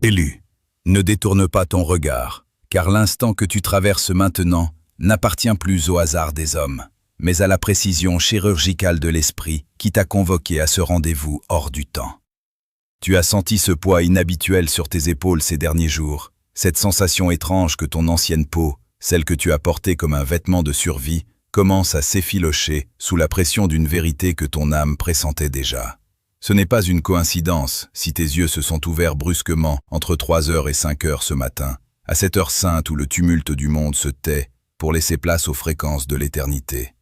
Élu, ne détourne pas ton regard, car l'instant que tu traverses maintenant n'appartient plus au hasard des hommes, mais à la précision chirurgicale de l'esprit qui t'a convoqué à ce rendez-vous hors du temps. Tu as senti ce poids inhabituel sur tes épaules ces derniers jours, cette sensation étrange que ton ancienne peau, celle que tu as portée comme un vêtement de survie, commence à s'effilocher sous la pression d'une vérité que ton âme pressentait déjà. Ce n'est pas une coïncidence si tes yeux se sont ouverts brusquement entre 3h et 5h ce matin, à cette heure sainte où le tumulte du monde se tait pour laisser place aux fréquences de l'éternité.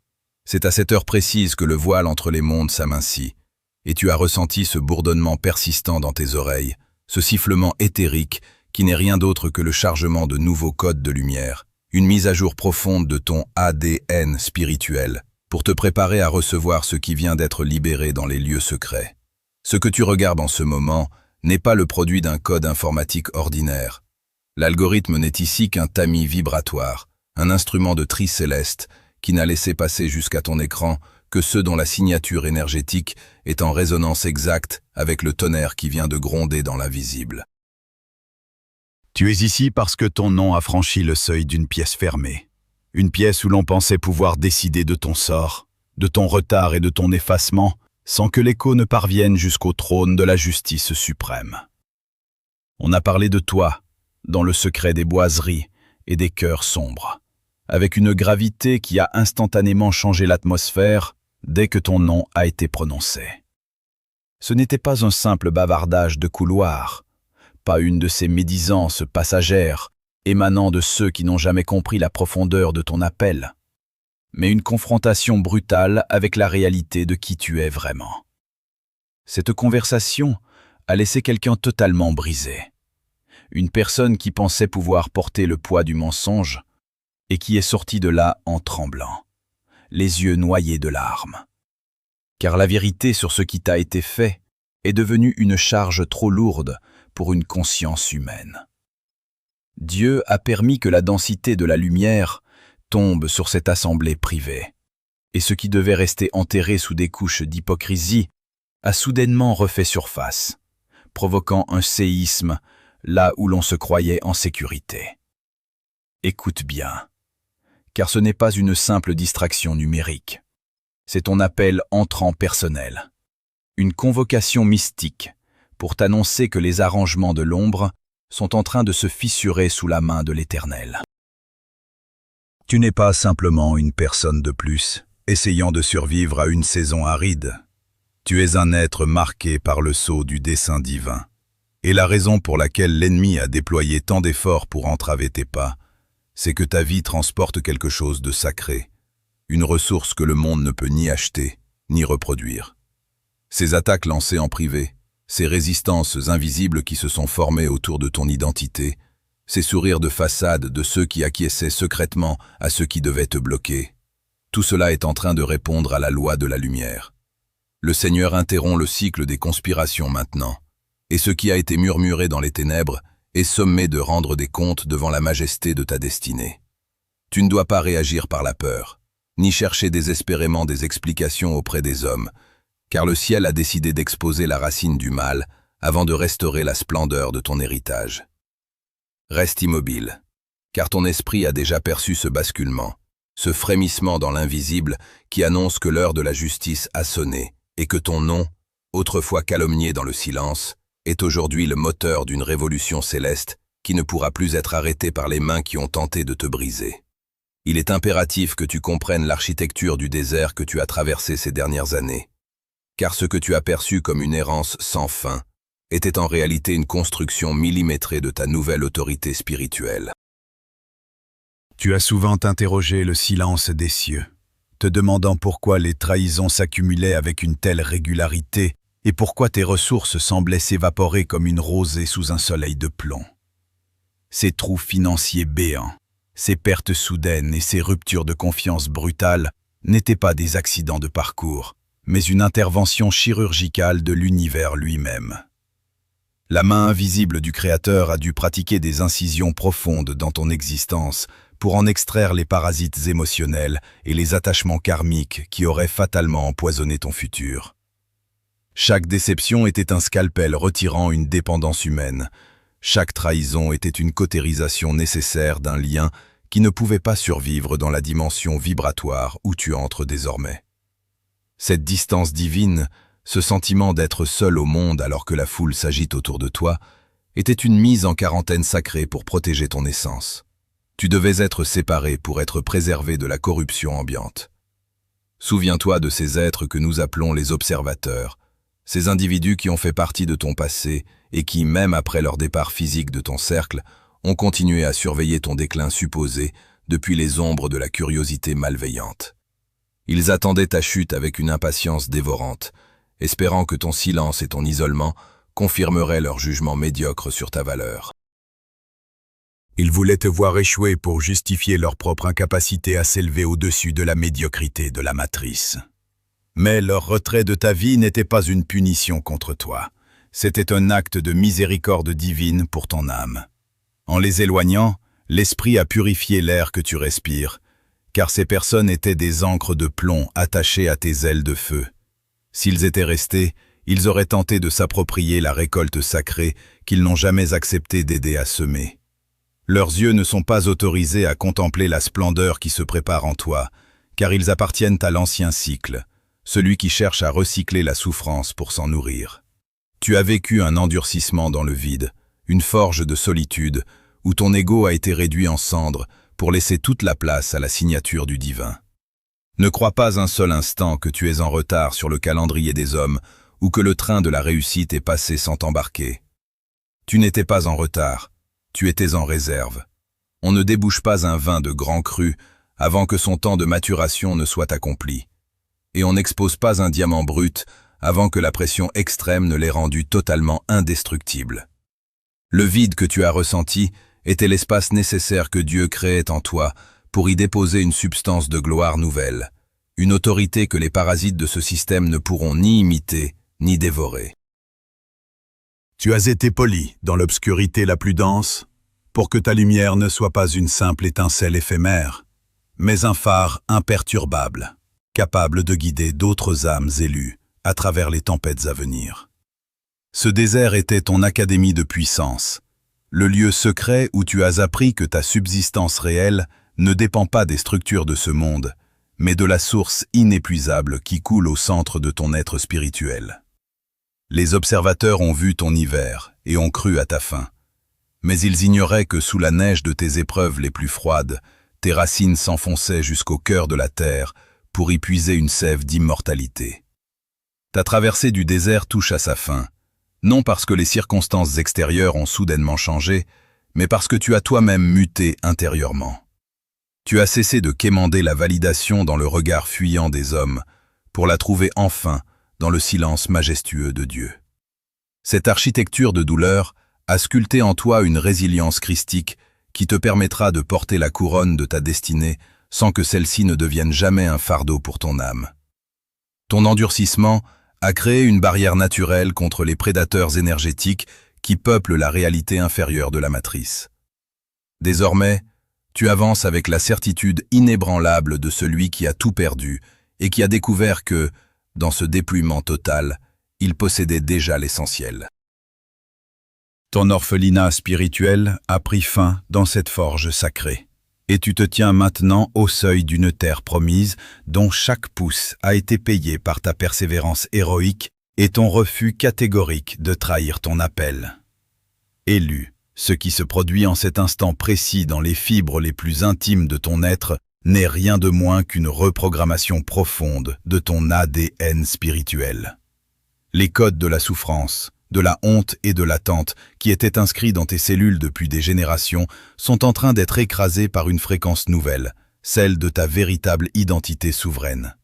C'est à cette heure précise que le voile entre les mondes s'amincit, et tu as ressenti ce bourdonnement persistant dans tes oreilles, ce sifflement éthérique qui n'est rien d'autre que le chargement de nouveaux codes de lumière, une mise à jour profonde de ton ADN spirituel, pour te préparer à recevoir ce qui vient d'être libéré dans les lieux secrets. Ce que tu regardes en ce moment n'est pas le produit d'un code informatique ordinaire. L'algorithme n'est ici qu'un tamis vibratoire, un instrument de tri céleste qui n'a laissé passer jusqu'à ton écran que ceux dont la signature énergétique est en résonance exacte avec le tonnerre qui vient de gronder dans l'invisible. Tu es ici parce que ton nom a franchi le seuil d'une pièce fermée. Une pièce où l'on pensait pouvoir décider de ton sort, de ton retard et de ton effacement, sans que l'écho ne parvienne jusqu'au trône de la justice suprême. On a parlé de toi, dans le secret des boiseries et des cœurs sombres, avec une gravité qui a instantanément changé l'atmosphère dès que ton nom a été prononcé. Ce n'était pas un simple bavardage de couloir, pas une de ces médisances passagères émanant de ceux qui n'ont jamais compris la profondeur de ton appel, mais une confrontation brutale avec la réalité de qui tu es vraiment. Cette conversation a laissé quelqu'un totalement brisé. Une personne qui pensait pouvoir porter le poids du mensonge et qui est sortie de là en tremblant, les yeux noyés de larmes. Car la vérité sur ce qui t'a été fait est devenue une charge trop lourde pour une conscience humaine. Dieu a permis que la densité de la lumière tombe sur cette assemblée privée, et ce qui devait rester enterré sous des couches d'hypocrisie a soudainement refait surface, provoquant un séisme là où l'on se croyait en sécurité. Écoute bien, car ce n'est pas une simple distraction numérique. C'est ton appel entrant personnel, une convocation mystique pour t'annoncer que les arrangements de l'ombre sont en train de se fissurer sous la main de l'Éternel. Tu n'es pas simplement une personne de plus, essayant de survivre à une saison aride. Tu es un être marqué par le sceau du dessein divin. Et la raison pour laquelle l'ennemi a déployé tant d'efforts pour entraver tes pas, c'est que ta vie transporte quelque chose de sacré, une ressource que le monde ne peut ni acheter, ni reproduire. Ces attaques lancées en privé, ces résistances invisibles qui se sont formées autour de ton identité, ces sourires de façade de ceux qui acquiesçaient secrètement à ceux qui devaient te bloquer, tout cela est en train de répondre à la loi de la lumière. Le Seigneur interrompt le cycle des conspirations maintenant, et ce qui a été murmuré dans les ténèbres est sommé de rendre des comptes devant la majesté de ta destinée. Tu ne dois pas réagir par la peur, ni chercher désespérément des explications auprès des hommes, car le ciel a décidé d'exposer la racine du mal avant de restaurer la splendeur de ton héritage. Reste immobile, car ton esprit a déjà perçu ce basculement, ce frémissement dans l'invisible qui annonce que l'heure de la justice a sonné et que ton nom, autrefois calomnié dans le silence, est aujourd'hui le moteur d'une révolution céleste qui ne pourra plus être arrêtée par les mains qui ont tenté de te briser. Il est impératif que tu comprennes l'architecture du désert que tu as traversé ces dernières années, car ce que tu as perçu comme une errance sans fin était en réalité une construction millimétrée de ta nouvelle autorité spirituelle. Tu as souvent interrogé le silence des cieux, te demandant pourquoi les trahisons s'accumulaient avec une telle régularité et pourquoi tes ressources semblaient s'évaporer comme une rosée sous un soleil de plomb. Ces trous financiers béants, ces pertes soudaines et ces ruptures de confiance brutales n'étaient pas des accidents de parcours, mais une intervention chirurgicale de l'univers lui-même. La main invisible du Créateur a dû pratiquer des incisions profondes dans ton existence pour en extraire les parasites émotionnels et les attachements karmiques qui auraient fatalement empoisonné ton futur. Chaque déception était un scalpel retirant une dépendance humaine, Chaque trahison était une cautérisation nécessaire d'un lien qui ne pouvait pas survivre dans la dimension vibratoire où tu entres désormais. Cette distance divine, ce sentiment d'être seul au monde alors que la foule s'agite autour de toi, était une mise en quarantaine sacrée pour protéger ton essence. Tu devais être séparé pour être préservé de la corruption ambiante. Souviens-toi de ces êtres que nous appelons les observateurs, ces individus qui ont fait partie de ton passé et qui, même après leur départ physique de ton cercle, ont continué à surveiller ton déclin supposé depuis les ombres de la curiosité malveillante. Ils attendaient ta chute avec une impatience dévorante, espérant que ton silence et ton isolement confirmeraient leur jugement médiocre sur ta valeur. Ils voulaient te voir échouer pour justifier leur propre incapacité à s'élever au-dessus de la médiocrité de la matrice. Mais leur retrait de ta vie n'était pas une punition contre toi. C'était un acte de miséricorde divine pour ton âme. En les éloignant, l'Esprit a purifié l'air que tu respires, car ces personnes étaient des ancres de plomb attachées à tes ailes de feu. S'ils étaient restés, ils auraient tenté de s'approprier la récolte sacrée qu'ils n'ont jamais accepté d'aider à semer. Leurs yeux ne sont pas autorisés à contempler la splendeur qui se prépare en toi, car ils appartiennent à l'ancien cycle, celui qui cherche à recycler la souffrance pour s'en nourrir. Tu as vécu un endurcissement dans le vide, une forge de solitude, où ton ego a été réduit en cendres pour laisser toute la place à la signature du divin. Ne crois pas un seul instant que tu es en retard sur le calendrier des hommes ou que le train de la réussite est passé sans t'embarquer. Tu n'étais pas en retard, tu étais en réserve. On ne débouche pas un vin de grand cru avant que son temps de maturation ne soit accompli. Et on n'expose pas un diamant brut avant que la pression extrême ne l'ait rendu totalement indestructible. Le vide que tu as ressenti était l'espace nécessaire que Dieu créait en toi pour y déposer une substance de gloire nouvelle, une autorité que les parasites de ce système ne pourront ni imiter ni dévorer. Tu as été poli dans l'obscurité la plus dense pour que ta lumière ne soit pas une simple étincelle éphémère, mais un phare imperturbable, capable de guider d'autres âmes élues à travers les tempêtes à venir. Ce désert était ton académie de puissance, le lieu secret où tu as appris que ta subsistance réelle ne dépend pas des structures de ce monde, mais de la source inépuisable qui coule au centre de ton être spirituel. Les observateurs ont vu ton hiver et ont cru à ta faim, mais ils ignoraient que sous la neige de tes épreuves les plus froides, tes racines s'enfonçaient jusqu'au cœur de la terre pour y puiser une sève d'immortalité. Ta traversée du désert touche à sa fin, non parce que les circonstances extérieures ont soudainement changé, mais parce que tu as toi-même muté intérieurement. Tu as cessé de quémander la validation dans le regard fuyant des hommes, pour la trouver enfin dans le silence majestueux de Dieu. Cette architecture de douleur a sculpté en toi une résilience christique qui te permettra de porter la couronne de ta destinée sans que celle-ci ne devienne jamais un fardeau pour ton âme. Ton endurcissement a créé une barrière naturelle contre les prédateurs énergétiques qui peuplent la réalité inférieure de la matrice. Désormais, tu avances avec la certitude inébranlable de celui qui a tout perdu et qui a découvert que, dans ce dépouillement total, il possédait déjà l'essentiel. Ton orphelinat spirituel a pris fin dans cette forge sacrée. Et tu te tiens maintenant au seuil d'une terre promise dont chaque pouce a été payé par ta persévérance héroïque et ton refus catégorique de trahir ton appel. Élu, ce qui se produit en cet instant précis dans les fibres les plus intimes de ton être n'est rien de moins qu'une reprogrammation profonde de ton ADN spirituel. Les codes de la souffrance, de la honte et de l'attente qui étaient inscrits dans tes cellules depuis des générations sont en train d'être écrasés par une fréquence nouvelle, celle de ta véritable identité souveraine.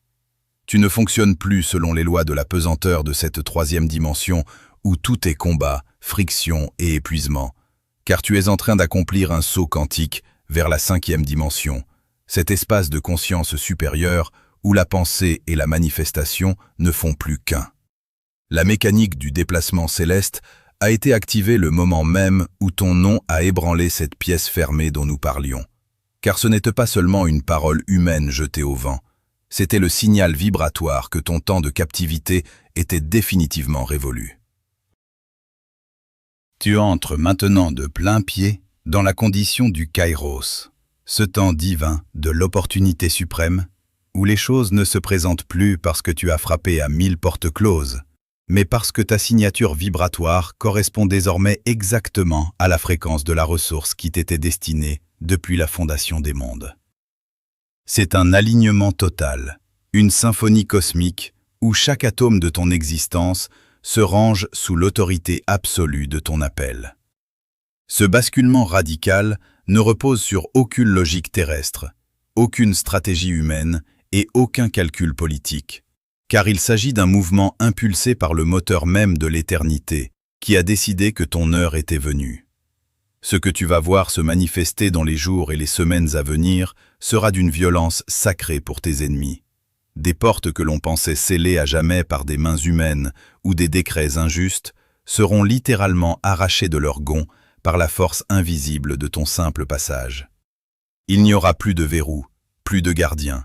Tu ne fonctionnes plus selon les lois de la pesanteur de cette troisième dimension où tout est combat, friction et épuisement, car tu es en train d'accomplir un saut quantique vers la cinquième dimension, cet espace de conscience supérieure où la pensée et la manifestation ne font plus qu'un. La mécanique du déplacement céleste a été activée le moment même où ton nom a ébranlé cette pièce fermée dont nous parlions. Car ce n'était pas seulement une parole humaine jetée au vent, c'était le signal vibratoire que ton temps de captivité était définitivement révolu. Tu entres maintenant de plein pied dans la condition du Kairos, ce temps divin de l'opportunité suprême, où les choses ne se présentent plus parce que tu as frappé à 1000 portes closes, mais parce que ta signature vibratoire correspond désormais exactement à la fréquence de la ressource qui t'était destinée depuis la fondation des mondes. C'est un alignement total, une symphonie cosmique où chaque atome de ton existence se range sous l'autorité absolue de ton appel. Ce basculement radical ne repose sur aucune logique terrestre, aucune stratégie humaine et aucun calcul politique, car il s'agit d'un mouvement impulsé par le moteur même de l'éternité, qui a décidé que ton heure était venue. Ce que tu vas voir se manifester dans les jours et les semaines à venir sera d'une violence sacrée pour tes ennemis. Des portes que l'on pensait scellées à jamais par des mains humaines ou des décrets injustes seront littéralement arrachées de leur gonds par la force invisible de ton simple passage. Il n'y aura plus de verrous, plus de gardiens,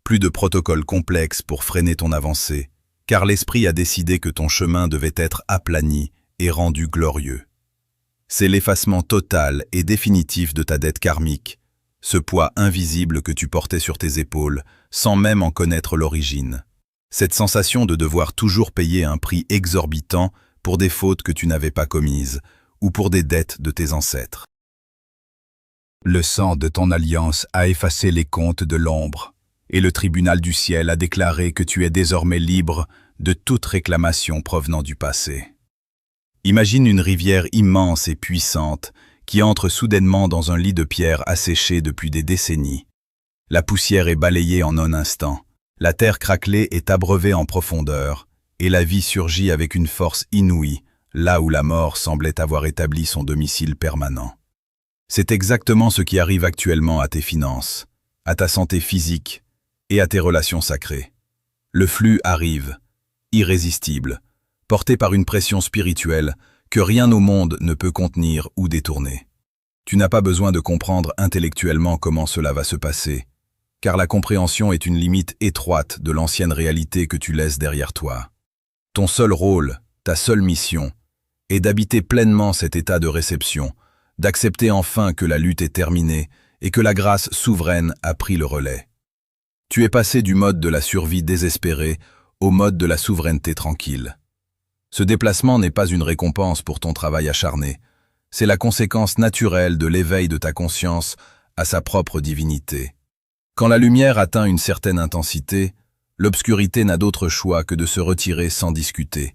plus de protocoles complexes pour freiner ton avancée, car l'esprit a décidé que ton chemin devait être aplani et rendu glorieux. C'est l'effacement total et définitif de ta dette karmique, ce poids invisible que tu portais sur tes épaules, sans même en connaître l'origine. Cette sensation de devoir toujours payer un prix exorbitant pour des fautes que tu n'avais pas commises, ou pour des dettes de tes ancêtres. Le sang de ton alliance a effacé les comptes de l'ombre, et le tribunal du ciel a déclaré que tu es désormais libre de toute réclamation provenant du passé. Imagine une rivière immense et puissante qui entre soudainement dans un lit de pierre asséché depuis des décennies. La poussière est balayée en un instant, la terre craquelée est abreuvée en profondeur, et la vie surgit avec une force inouïe, là où la mort semblait avoir établi son domicile permanent. C'est exactement ce qui arrive actuellement à tes finances, à ta santé physique et à tes relations sacrées. Le flux arrive, irrésistible, porté par une pression spirituelle que rien au monde ne peut contenir ou détourner. Tu n'as pas besoin de comprendre intellectuellement comment cela va se passer, car la compréhension est une limite étroite de l'ancienne réalité que tu laisses derrière toi. Ton seul rôle, ta seule mission, est d'habiter pleinement cet état de réception, d'accepter enfin que la lutte est terminée et que la grâce souveraine a pris le relais. Tu es passé du mode de la survie désespérée au mode de la souveraineté tranquille. Ce déplacement n'est pas une récompense pour ton travail acharné, c'est la conséquence naturelle de l'éveil de ta conscience à sa propre divinité. Quand la lumière atteint une certaine intensité, l'obscurité n'a d'autre choix que de se retirer sans discuter,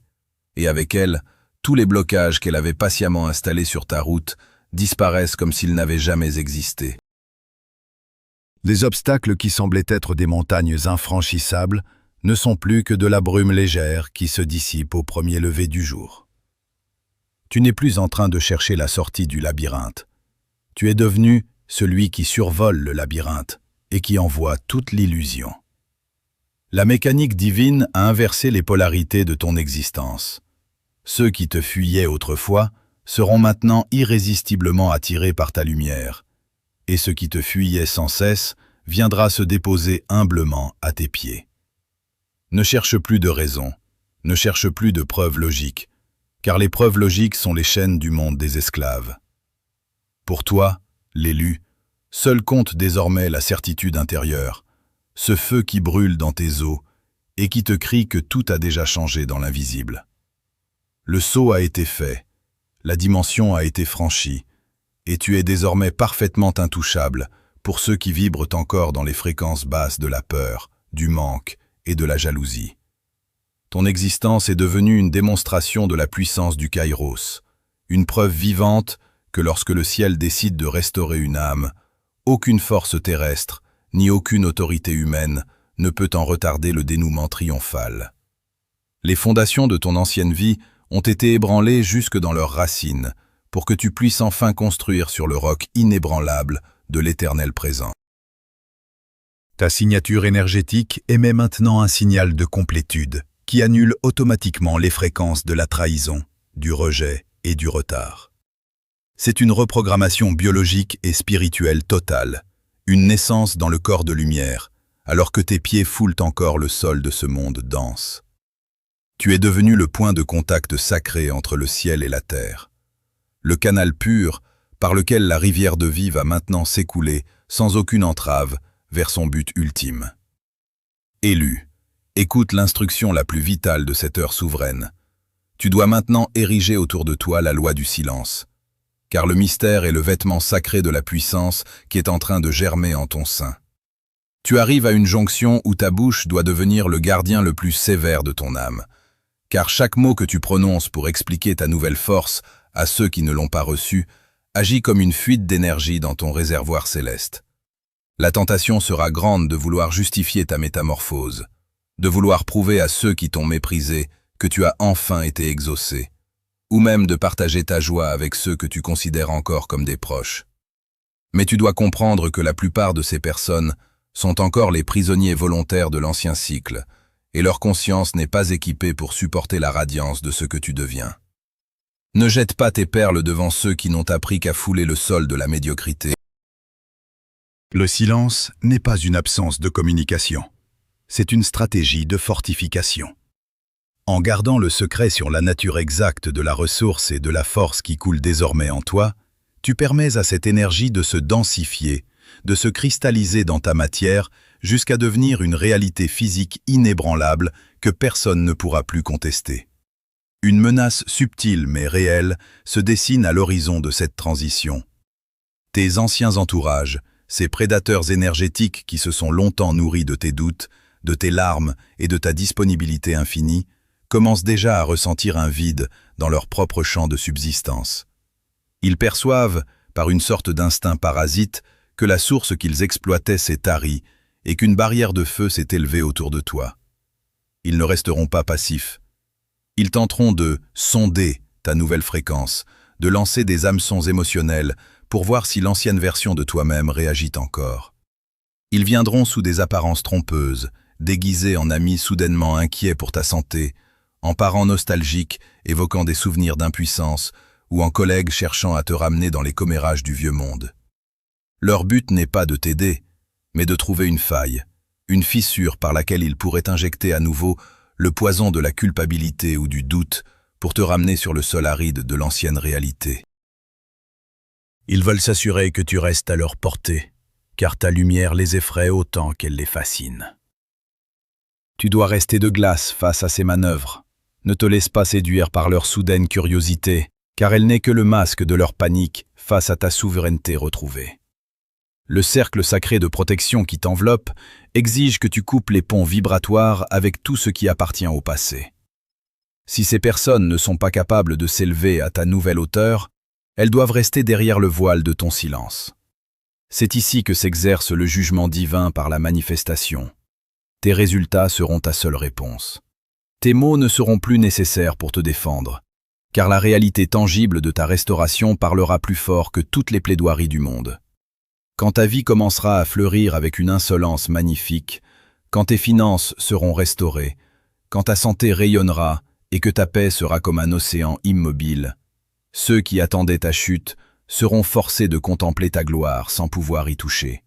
et avec elle, tous les blocages qu'elle avait patiemment installés sur ta route disparaissent comme s'ils n'avaient jamais existé. Les obstacles qui semblaient être des montagnes infranchissables ne sont plus que de la brume légère qui se dissipe au premier lever du jour. Tu n'es plus en train de chercher la sortie du labyrinthe. Tu es devenu celui qui survole le labyrinthe et qui en voit toute l'illusion. La mécanique divine a inversé les polarités de ton existence. Ceux qui te fuyaient autrefois seront maintenant irrésistiblement attirés par ta lumière, et ce qui te fuyait sans cesse viendra se déposer humblement à tes pieds. Ne cherche plus de raison, ne cherche plus de preuves logiques, car les preuves logiques sont les chaînes du monde des esclaves. Pour toi, l'élu, seul compte désormais la certitude intérieure, ce feu qui brûle dans tes os et qui te crie que tout a déjà changé dans l'invisible. Le saut a été fait, la dimension a été franchie, et tu es désormais parfaitement intouchable pour ceux qui vibrent encore dans les fréquences basses de la peur, du manque et de la jalousie. Ton existence est devenue une démonstration de la puissance du Kairos, une preuve vivante que lorsque le ciel décide de restaurer une âme, aucune force terrestre, ni aucune autorité humaine ne peut en retarder le dénouement triomphal. Les fondations de ton ancienne vie ont été ébranlées jusque dans leurs racines, pour que tu puisses enfin construire sur le roc inébranlable de l'éternel présent. Ta signature énergétique émet maintenant un signal de complétude qui annule automatiquement les fréquences de la trahison, du rejet et du retard. C'est une reprogrammation biologique et spirituelle totale, une naissance dans le corps de lumière, alors que tes pieds foulent encore le sol de ce monde dense. Tu es devenu le point de contact sacré entre le ciel et la terre. le canal pur par lequel la rivière de vie va maintenant s'écouler sans aucune entrave vers son but ultime. Élu, écoute l'instruction la plus vitale de cette heure souveraine. Tu dois maintenant ériger autour de toi la loi du silence, car le mystère est le vêtement sacré de la puissance qui est en train de germer en ton sein. Tu arrives à une jonction où ta bouche doit devenir le gardien le plus sévère de ton âme, car chaque mot que tu prononces pour expliquer ta nouvelle force à ceux qui ne l'ont pas reçue agit comme une fuite d'énergie dans ton réservoir céleste. La tentation sera grande de vouloir justifier ta métamorphose, de vouloir prouver à ceux qui t'ont méprisé que tu as enfin été exaucé, ou même de partager ta joie avec ceux que tu considères encore comme des proches. Mais tu dois comprendre que la plupart de ces personnes sont encore les prisonniers volontaires de l'ancien cycle, et leur conscience n'est pas équipée pour supporter la radiance de ce que tu deviens. Ne jette pas tes perles devant ceux qui n'ont appris qu'à fouler le sol de la médiocrité. Le silence n'est pas une absence de communication. C'est une stratégie de fortification. En gardant le secret sur la nature exacte de la ressource et de la force qui coule désormais en toi, tu permets à cette énergie de se densifier, de se cristalliser dans ta matière jusqu'à devenir une réalité physique inébranlable que personne ne pourra plus contester. Une menace subtile mais réelle se dessine à l'horizon de cette transition. Tes anciens entourages, ces prédateurs énergétiques qui se sont longtemps nourris de tes doutes, de tes larmes et de ta disponibilité infinie, commencent déjà à ressentir un vide dans leur propre champ de subsistance. Ils perçoivent, par une sorte d'instinct parasite, que la source qu'ils exploitaient s'est tarie et qu'une barrière de feu s'est élevée autour de toi. Ils ne resteront pas passifs. Ils tenteront de sonder ta nouvelle fréquence, de lancer des hameçons émotionnels pour voir si l'ancienne version de toi-même réagit encore. Ils viendront sous des apparences trompeuses, déguisés en amis soudainement inquiets pour ta santé, en parents nostalgiques évoquant des souvenirs d'impuissance ou en collègues cherchant à te ramener dans les commérages du vieux monde. Leur but n'est pas de t'aider, mais de trouver une faille, une fissure par laquelle ils pourraient injecter à nouveau le poison de la culpabilité ou du doute pour te ramener sur le sol aride de l'ancienne réalité. Ils veulent s'assurer que tu restes à leur portée, car ta lumière les effraie autant qu'elle les fascine. Tu dois rester de glace face à ces manœuvres. Ne te laisse pas séduire par leur soudaine curiosité, car elle n'est que le masque de leur panique face à ta souveraineté retrouvée. Le cercle sacré de protection qui t'enveloppe exige que tu coupes les ponts vibratoires avec tout ce qui appartient au passé. Si ces personnes ne sont pas capables de s'élever à ta nouvelle hauteur, elles doivent rester derrière le voile de ton silence. C'est ici que s'exerce le jugement divin par la manifestation. Tes résultats seront ta seule réponse. Tes mots ne seront plus nécessaires pour te défendre, car la réalité tangible de ta restauration parlera plus fort que toutes les plaidoiries du monde. Quand ta vie commencera à fleurir avec une insolence magnifique, quand tes finances seront restaurées, quand ta santé rayonnera et que ta paix sera comme un océan immobile, ceux qui attendaient ta chute seront forcés de contempler ta gloire sans pouvoir y toucher.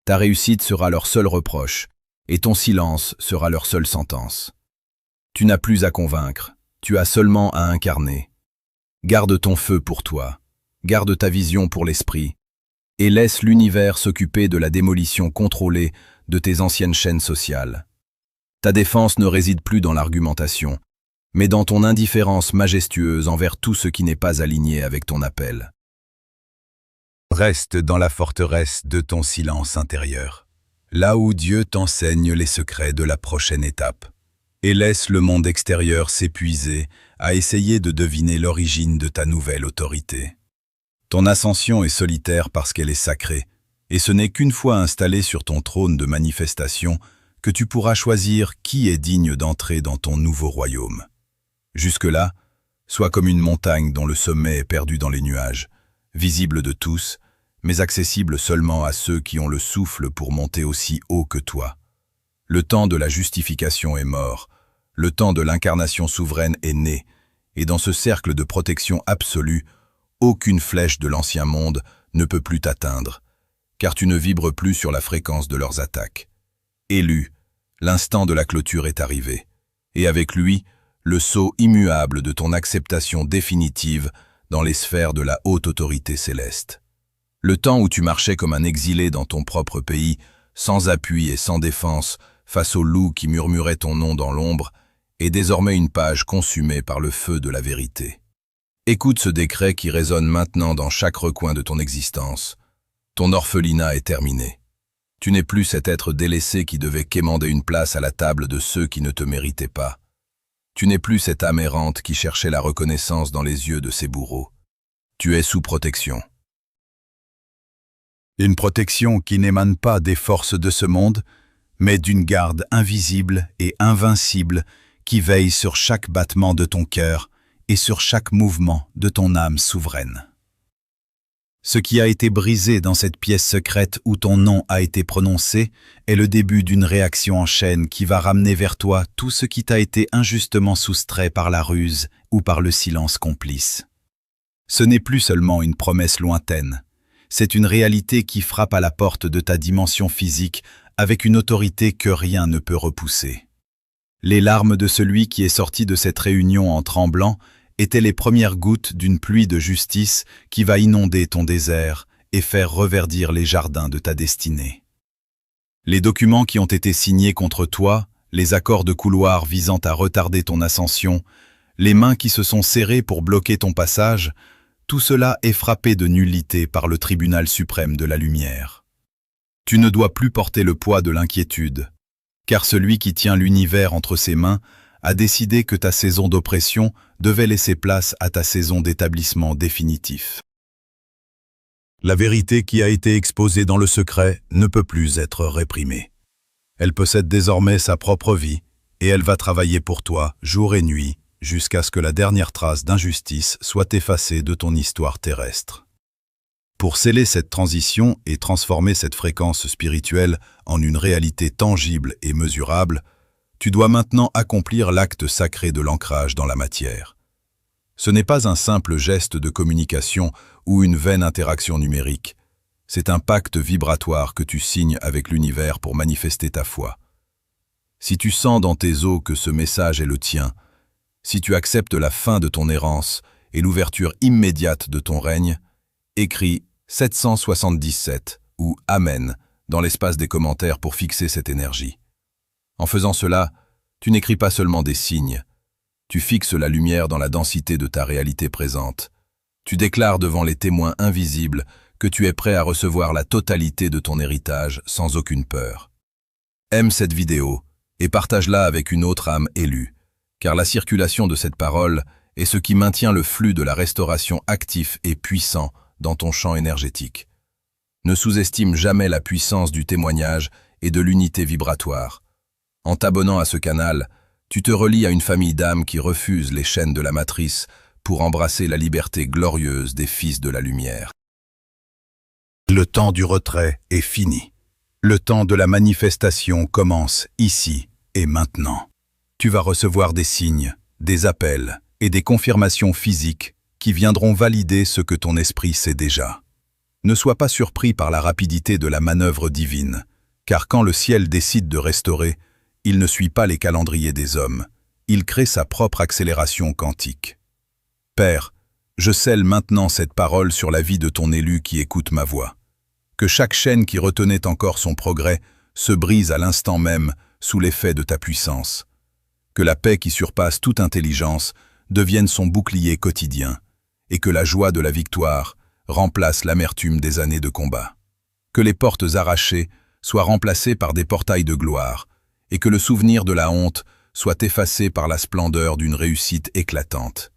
Ta réussite sera leur seul reproche, et ton silence sera leur seule sentence. Tu n'as plus à convaincre, tu as seulement à incarner. Garde ton feu pour toi, garde ta vision pour l'esprit, et laisse l'univers s'occuper de la démolition contrôlée de tes anciennes chaînes sociales. Ta défense ne réside plus dans l'argumentation, mais dans ton indifférence majestueuse envers tout ce qui n'est pas aligné avec ton appel. Reste dans la forteresse de ton silence intérieur, là où Dieu t'enseigne les secrets de la prochaine étape, et laisse le monde extérieur s'épuiser à essayer de deviner l'origine de ta nouvelle autorité. Ton ascension est solitaire parce qu'elle est sacrée, et ce n'est qu'une fois installé sur ton trône de manifestation que tu pourras choisir qui est digne d'entrer dans ton nouveau royaume. Jusque-là, sois comme une montagne dont le sommet est perdu dans les nuages, visible de tous, mais accessible seulement à ceux qui ont le souffle pour monter aussi haut que toi. Le temps de la justification est mort, le temps de l'incarnation souveraine est né, et dans ce cercle de protection absolue, aucune flèche de l'ancien monde ne peut plus t'atteindre, car tu ne vibres plus sur la fréquence de leurs attaques. Élu, l'instant de la clôture est arrivé, et avec lui, le sceau immuable de ton acceptation définitive dans les sphères de la haute autorité céleste. Le temps où tu marchais comme un exilé dans ton propre pays, sans appui et sans défense, face aux loups qui murmuraient ton nom dans l'ombre, est désormais une page consumée par le feu de la vérité. Écoute ce décret qui résonne maintenant dans chaque recoin de ton existence. Ton orphelinat est terminé. Tu n'es plus cet être délaissé qui devait quémander une place à la table de ceux qui ne te méritaient pas. Tu n'es plus cette âme errante qui cherchait la reconnaissance dans les yeux de ses bourreaux. Tu es sous protection. Une protection qui n'émane pas des forces de ce monde, mais d'une garde invisible et invincible qui veille sur chaque battement de ton cœur et sur chaque mouvement de ton âme souveraine. Ce qui a été brisé dans cette pièce secrète où ton nom a été prononcé est le début d'une réaction en chaîne qui va ramener vers toi tout ce qui t'a été injustement soustrait par la ruse ou par le silence complice. Ce n'est plus seulement une promesse lointaine, c'est une réalité qui frappe à la porte de ta dimension physique avec une autorité que rien ne peut repousser. Les larmes de celui qui est sorti de cette réunion en tremblant étaient les premières gouttes d'une pluie de justice qui va inonder ton désert et faire reverdir les jardins de ta destinée. Les documents qui ont été signés contre toi, les accords de couloir visant à retarder ton ascension, les mains qui se sont serrées pour bloquer ton passage, tout cela est frappé de nullité par le tribunal suprême de la lumière. Tu ne dois plus porter le poids de l'inquiétude, car celui qui tient l'univers entre ses mains a décidé que ta saison d'oppression devait laisser place à ta saison d'établissement définitif. La vérité qui a été exposée dans le secret ne peut plus être réprimée. Elle possède désormais sa propre vie et elle va travailler pour toi jour et nuit jusqu'à ce que la dernière trace d'injustice soit effacée de ton histoire terrestre. Pour sceller cette transition et transformer cette fréquence spirituelle en une réalité tangible et mesurable, tu dois maintenant accomplir l'acte sacré de l'ancrage dans la matière. Ce n'est pas un simple geste de communication ou une vaine interaction numérique. C'est un pacte vibratoire que tu signes avec l'univers pour manifester ta foi. Si tu sens dans tes os que ce message est le tien, si tu acceptes la fin de ton errance et l'ouverture immédiate de ton règne, écris 777 ou Amen dans l'espace des commentaires pour fixer cette énergie. En faisant cela, tu n'écris pas seulement des signes, tu fixes la lumière dans la densité de ta réalité présente. Tu déclares devant les témoins invisibles que tu es prêt à recevoir la totalité de ton héritage sans aucune peur. Aime cette vidéo et partage-la avec une autre âme élue, car la circulation de cette parole est ce qui maintient le flux de la restauration actif et puissant dans ton champ énergétique. Ne sous-estime jamais la puissance du témoignage et de l'unité vibratoire. En t'abonnant à ce canal, tu te relis à une famille d'âmes qui refusent les chaînes de la matrice pour embrasser la liberté glorieuse des fils de la lumière. Le temps du retrait est fini. Le temps de la manifestation commence ici et maintenant. Tu vas recevoir des signes, des appels et des confirmations physiques qui viendront valider ce que ton esprit sait déjà. Ne sois pas surpris par la rapidité de la manœuvre divine, car quand le ciel décide de restaurer, il ne suit pas les calendriers des hommes, il crée sa propre accélération quantique. Père, je scelle maintenant cette parole sur la vie de ton élu qui écoute ma voix. Que chaque chaîne qui retenait encore son progrès se brise à l'instant même sous l'effet de ta puissance. Que la paix qui surpasse toute intelligence devienne son bouclier quotidien, et que la joie de la victoire remplace l'amertume des années de combat. Que les portes arrachées soient remplacées par des portails de gloire, et que le souvenir de la honte soit effacé par la splendeur d'une réussite éclatante.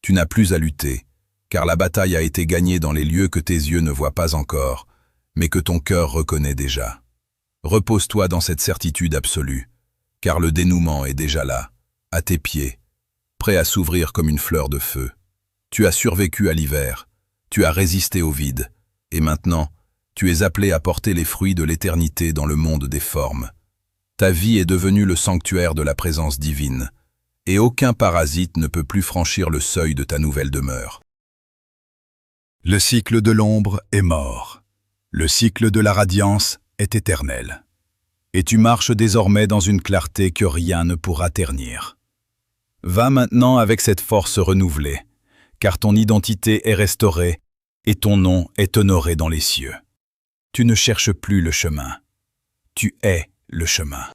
Tu n'as plus à lutter, car la bataille a été gagnée dans les lieux que tes yeux ne voient pas encore, mais que ton cœur reconnaît déjà. Repose-toi dans cette certitude absolue, car le dénouement est déjà là, à tes pieds, prêt à s'ouvrir comme une fleur de feu. Tu as survécu à l'hiver, tu as résisté au vide, et maintenant, tu es appelé à porter les fruits de l'éternité dans le monde des formes. Ta vie est devenue le sanctuaire de la présence divine, et aucun parasite ne peut plus franchir le seuil de ta nouvelle demeure. Le cycle de l'ombre est mort. Le cycle de la radiance est éternel. Et tu marches désormais dans une clarté que rien ne pourra ternir. Va maintenant avec cette force renouvelée, car ton identité est restaurée et ton nom est honoré dans les cieux. Tu ne cherches plus le chemin, tu es le chemin.